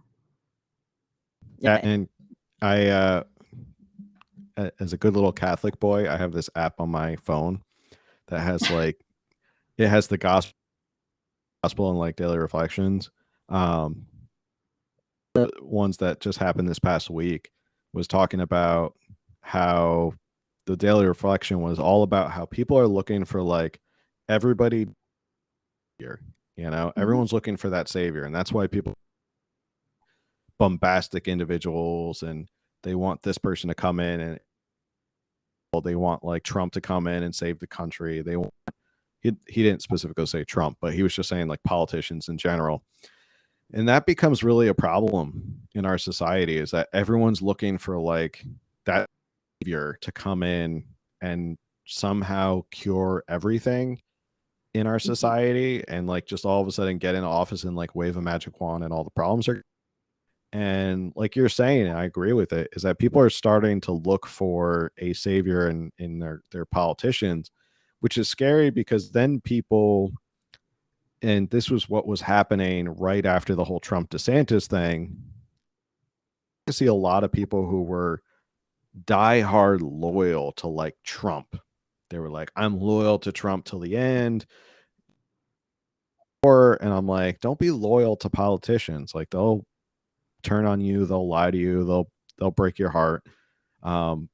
Yeah. And I, as a good little Catholic boy, I have this app on my phone that has like, it has the gospel and like daily reflections. The ones that just happened this past week was talking about how the daily reflection was all about how people are looking for like everybody here, everyone's looking for that savior. And that's why people bombastic individuals and they want this person to come in and they want like Trump to come in and save the country. They want, he didn't specifically say Trump, but he was just saying like politicians in general. And that becomes really a problem in our society, is that everyone's looking for like that savior to come in and somehow cure everything in our society and like just all of a sudden get in office and like wave a magic wand and all the problems are. And like you're saying, and I agree with it, is that people are starting to look for a savior in their politicians, which is scary because then people, and this was what was happening right after the whole Trump DeSantis thing. I see a lot of people who were diehard loyal to like Trump. They were like, I'm loyal to Trump till the end. And I'm like, don't be loyal to politicians. Like they'll turn on you, they'll lie to you, they'll break your heart. And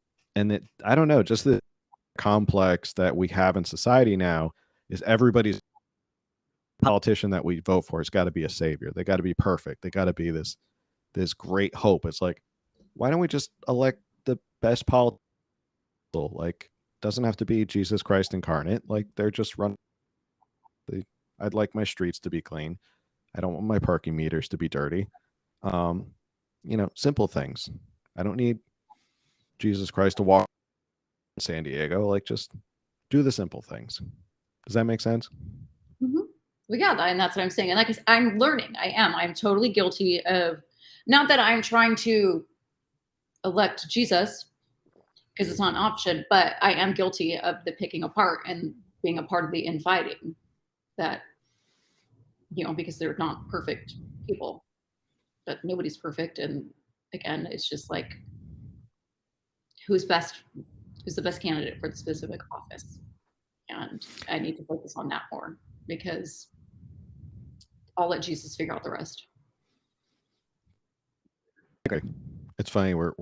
I don't know, just the complex that we have in society now is everybody's politician that we vote for has got to be a savior. They got to be perfect. They got to be this great hope. It's like, why don't we just elect the best politician? Like, doesn't have to be Jesus Christ incarnate. Like, they're just run. I'd like my streets to be clean. I don't want my parking meters to be dirty. Simple things. I don't need Jesus Christ to walk in San Diego. Like, just do the simple things. Does that make sense? Mm-hmm. Well, yeah, and that's what I'm saying. And like I'm learning. I'm totally guilty of, not that I'm trying to elect Jesus because it's not an option, but I am guilty of the picking apart and being a part of the infighting that, because they're not perfect people, but nobody's perfect. And again, it's just like, who's the best candidate for the specific office? And I need to focus on that more because I'll let Jesus figure out the rest. Okay. It's funny. We're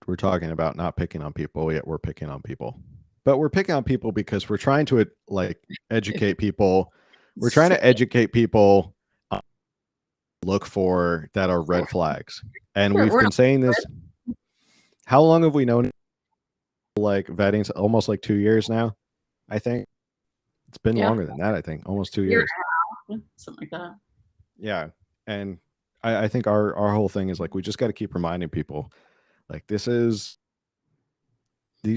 we're talking about not picking on people, yet we're picking on people. But we're picking on people because we're trying to like educate people. We're trying to educate people look for that are red flags. And we've been saying this. How long have we known like vetting? Almost like 2 years now, I think. It's been longer than that, I think. Almost 2 years. Something like that. Yeah. And I think our whole thing is like we just got to keep reminding people like these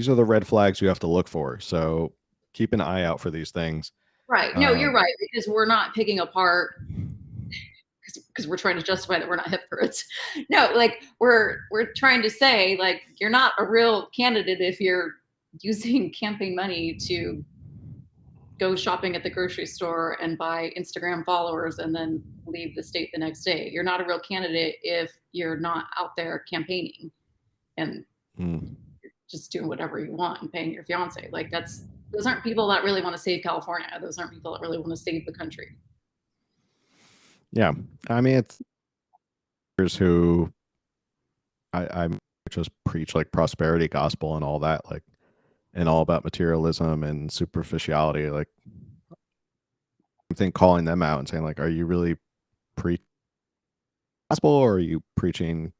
are the red flags you have to look for. So keep an eye out for these things. Right. No, you're right, because we're not picking apart because we're trying to justify that we're not hypocrites. No, like we're trying to say like you're not a real candidate if you're using campaign money to go shopping at the grocery store and buy Instagram followers and then leave the state the next day. You're not a real candidate if you're not out there campaigning and just doing whatever you want and paying your fiance. Like those aren't people that really want to save California. Those aren't people that really want to save the country. Yeah. I mean, it's who I just preach like prosperity gospel and all that, like, and all about materialism and superficiality. Like, I think calling them out and saying like, are you really preaching gospel or are you preaching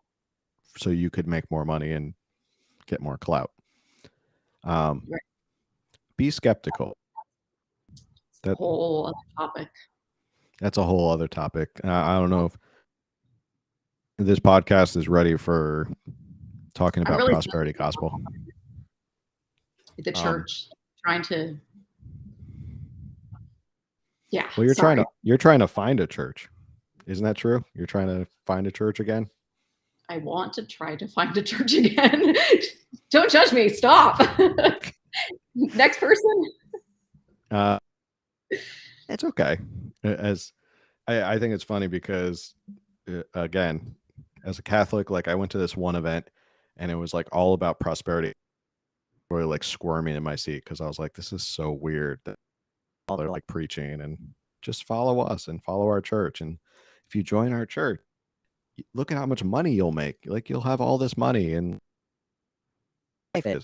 so you could make more money and get more clout? Right. Be skeptical. That's a whole other topic. That's a whole other topic. I don't know if this podcast is ready for talking about really prosperity gospel. The church trying to, yeah. Well, you're trying to find a church, isn't that true? You're trying to find a church again. I want to try to find a church again. Don't judge me. Stop. Next person. It's okay. As I think it's funny because again, as a Catholic, like I went to this one event and it was like all about prosperity. Really like squirming in my seat because I was like, this is so weird that all they're like preaching and just follow us and follow our church. And if you join our church, look at how much money you'll make. Like you'll have all this money and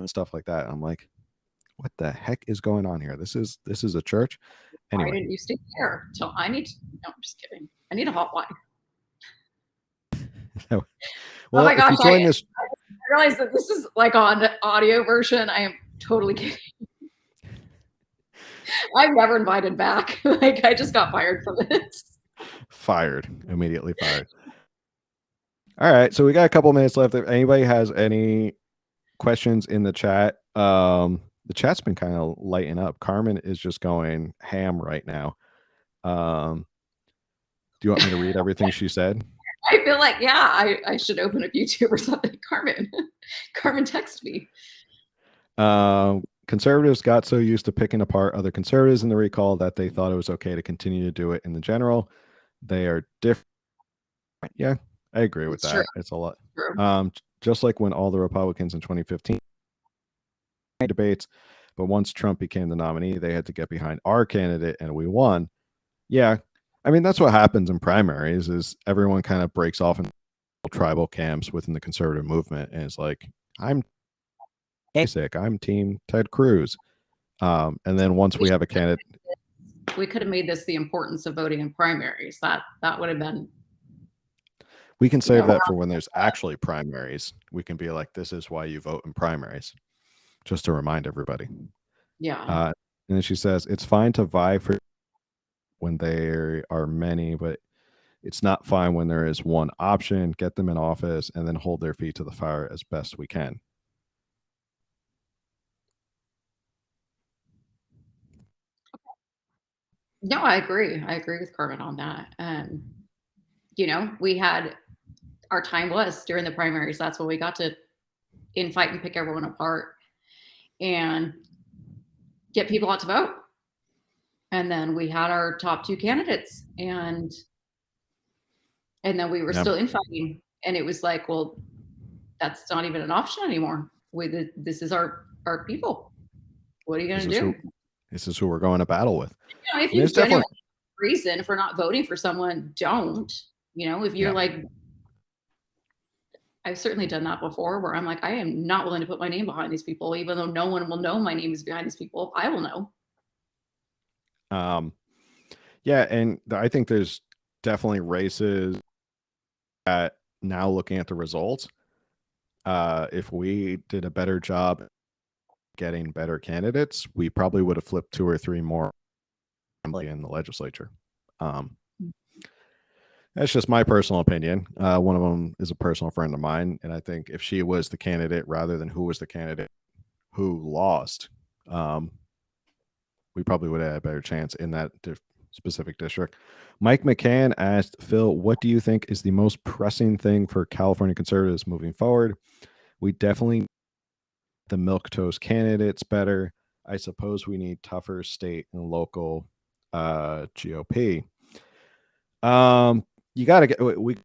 stuff like that. I'm like, what the heck is going on here? This is a church. Anyway. Why didn't you stay there? So I need to, no, I'm just kidding. I need a hot wife. Well, oh my gosh, I realize that this is like on audio version. I am totally kidding. I've never invited back. Like I just got fired from this. Immediately fired. All right, so we got a couple minutes left. If anybody has any questions in the chat, the chat's been kind of lighting up. Carmen is just going ham right now. Do you want me to read everything she said? I feel like, yeah, I should open up YouTube or something. Carmen, text me. Conservatives got so used to picking apart other conservatives in the recall that they thought it was okay to continue to do it in the general. They are different. Yeah, I agree with that. True. It's a lot. True. Just like when all the Republicans in 2015 debates, but once Trump became the nominee, they had to get behind our candidate and we won. Yeah. I mean, that's what happens in primaries is everyone kind of breaks off in tribal camps within the conservative movement. And it's like, I'm sick. I'm team Ted Cruz. And then once we have a candidate. We could have made this the importance of voting in primaries. That would have been. We can save that for when there's actually primaries. We can be like, this is why you vote in primaries. Just to remind everybody. Yeah. And then she says, it's fine to vie for when there are many, but it's not fine when there is one option. Get them in office and then hold their feet to the fire as best we can. No, I agree. I agree with Carmen on that. You know, we had our time was during the primaries. That's when we got to infight and pick everyone apart and get people out to vote. And then we had our top two candidates and then we were still infighting. And it was like, well, that's not even an option anymore. This is our people. What are you going to do? This is who we're going to battle with. You know, if you genuinely reason for not voting for someone, don't. You know, if you're like, I've certainly done that before where I'm like, I am not willing to put my name behind these people, even though no one will know my name is behind these people. I will know. Yeah, and I think there's definitely races that now looking at the results, if we did a better job getting better candidates, we probably would have flipped 2 or 3 more in the legislature. That's just my personal opinion. One of them is a personal friend of mine, and I think if she was the candidate rather than who was the candidate who lost, we probably would have had a better chance in that specific district. Mike McCann asked, Phil, what do you think is the most pressing thing for California conservatives moving forward? We definitely need the milquetoast candidates better. I suppose we need tougher state and local GOP. You got to get we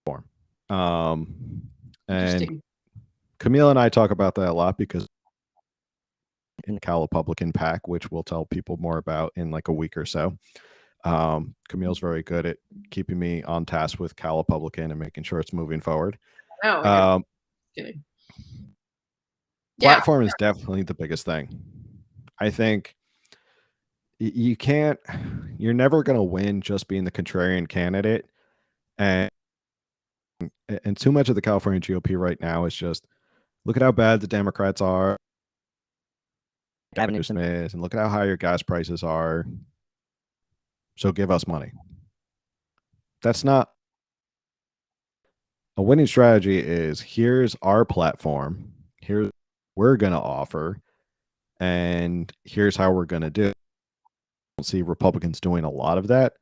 form. And Camille and I talk about that a lot because in the Cal Republican PAC, which we'll tell people more about in like a week or so. Camille's very good at keeping me on task with Cal Republican and making sure it's moving forward. Platform is definitely the biggest thing. I think you're never going to win just being the contrarian candidate. And too much of the California GOP right now is just, look at how bad the Democrats are. And look at how high your gas prices are. So give us money. That's not a winning strategy. Is here's our platform. Here's what we're going to offer. And here's how we're going to do it. I don't see Republicans doing a lot of that.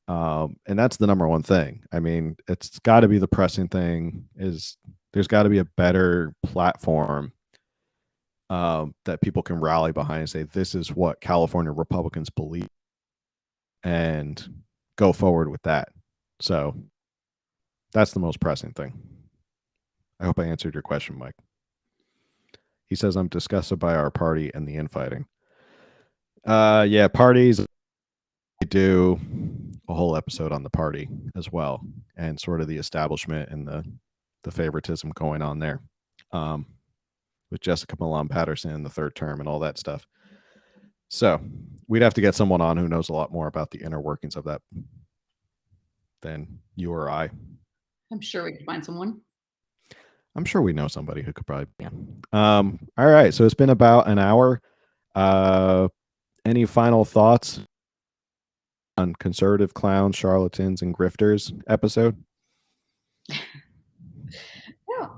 And that's the number one thing. I mean, it's got to be the pressing thing is there's got to be a better platform that people can rally behind and say, this is what California Republicans believe, and go forward with that. So that's the most pressing thing. I hope I answered your question, Mike. He says, I'm disgusted by our party and the infighting. Yeah, parties. I do a whole episode on the party as well, and sort of the establishment and the favoritism going on there. With Jessica Malone Patterson in the third term and all that stuff. So we'd have to get someone on who knows a lot more about the inner workings of that than you or I. I'm sure we could find someone. I'm sure we know somebody who could probably. Yeah. All right. So it's been about an hour. Any final thoughts on conservative clowns, charlatans, and grifters episode? No,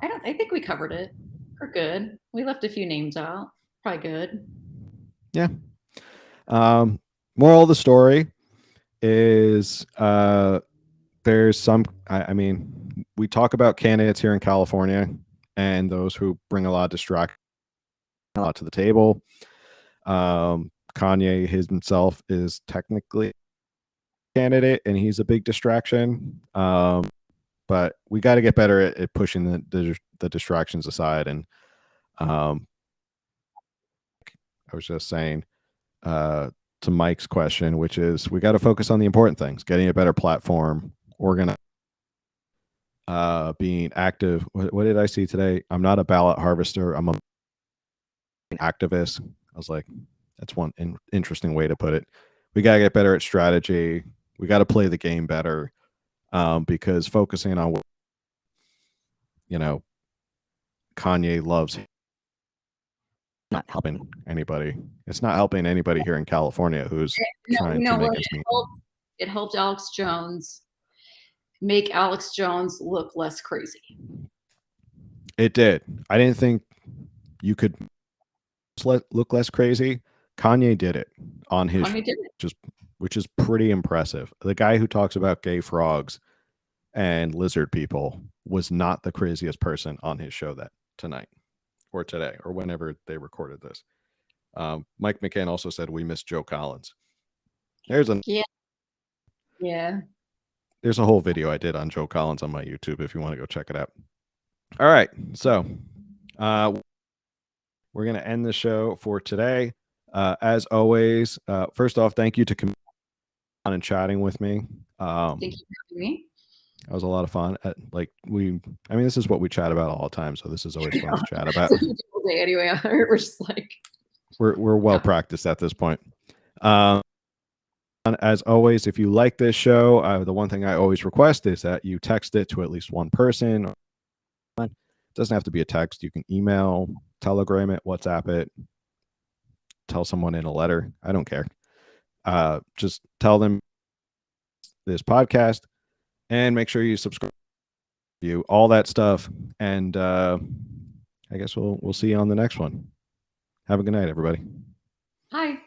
I think we covered it. We're good. We left a few names out. Probably good. Yeah. Moral of the story is there's some, I mean, we talk about candidates here in California and those who bring a lot of distraction a lot to the table. Kanye himself is technically a candidate and he's a big distraction. But we got to get better at pushing the distractions aside. And I was just saying to Mike's question, which is we got to focus on the important things, getting a better platform, being active. What did I see today? I'm not a ballot harvester. I'm an activist. I was like, that's one interesting way to put it. We got to get better at strategy. We got to play the game better. Because focusing on what, Kanye loves not helping anybody. It's not helping anybody here in California who's trying to make its meaning. It helped Alex Jones make Alex Jones look less crazy. It did. I didn't think you could look less crazy. Kanye did it on his show, which is pretty impressive. The guy who talks about gay frogs and lizard people was not the craziest person on his show tonight or today or whenever they recorded this. Mike McCann also said we miss Joe Collins. There's a whole video I did on Joe Collins on my YouTube if you want to go check it out. All right, so we're going to end the show for today. As always, first off, thank you to Camille and chatting with me. Thank you for having me. That was a lot of fun. This is what we chat about all the time, so this is always fun to chat about. Anyway, we're just like we're well practiced at this point. As always, if you like this show, the one thing I always request is that you text it to at least one person. It doesn't have to be a text. You can email, Telegram it, WhatsApp it, tell someone in a letter. I don't care. Just tell them this podcast and make sure you subscribe, all that stuff. And I guess we'll see you on the next one. Have a good night, everybody. Hi.